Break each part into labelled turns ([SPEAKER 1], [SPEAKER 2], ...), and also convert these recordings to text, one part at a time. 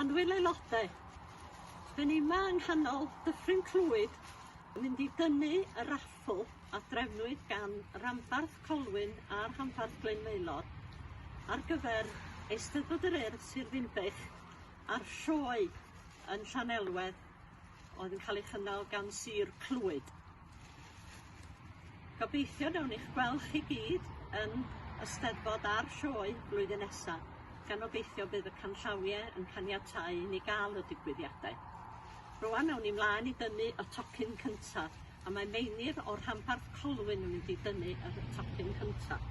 [SPEAKER 1] Anwyl aelodau, dyn ni yma yng nghanol Dyffryn Clwyd yn mynd i dynnu y raffl a drefnwyd gan Ranbarth Colwyn a'r Rhanbarth Blaenmaelor ar gyfer Eisteddfod yr Urdd Sir Ddinbych a'r Sioe yn Llanelwedd oedd yn cael ei chynnal gan Sir Clwyd. Gobeithio nawn i'ch gweld chi gyd yn Eisteddfod a'r Sioe flwyddyn nesaf, gan obeithio bydd y canllawiau yn caniatáu i ni gael y digwyddiadau. Rwan nawn ni mlaen i dynnu y tocyn cyntaf, a mae meinir o'r Rhanbarth Colwyn yn mynd i dynnu y tocyn cyntaf.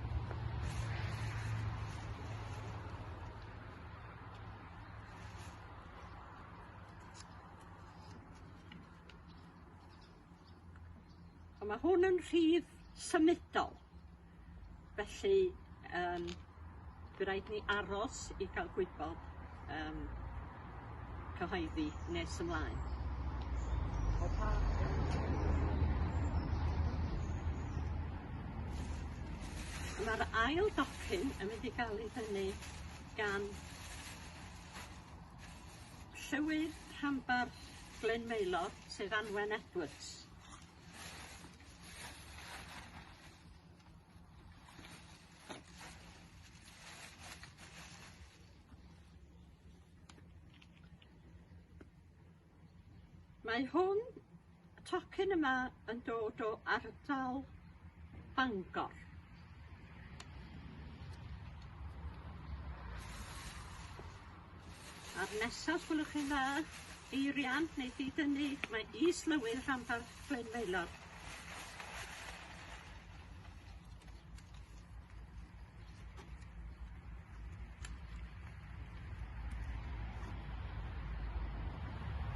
[SPEAKER 1] A mae hwn yn rhif symudol, felly bydd rhaid ni aros i gael gwybod cyhoeddi nes ymlaen. Mae'r ail docyn yn mynd i gael ei ddynnu gan Llywydd Rhanbarth Blaenmaelor, sef Anwen Edwards. Mae hwn, y tocyn yma, yn dod o ardal Bangor. A'r nesaf gwelwch chi yma, eirian neu ddidynnu, mae is-lywydd Rhanbarth Blaenmaelor.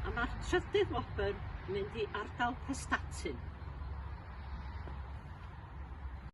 [SPEAKER 1] A mae'r trydydd wobr mynd i ardal Prestatyn.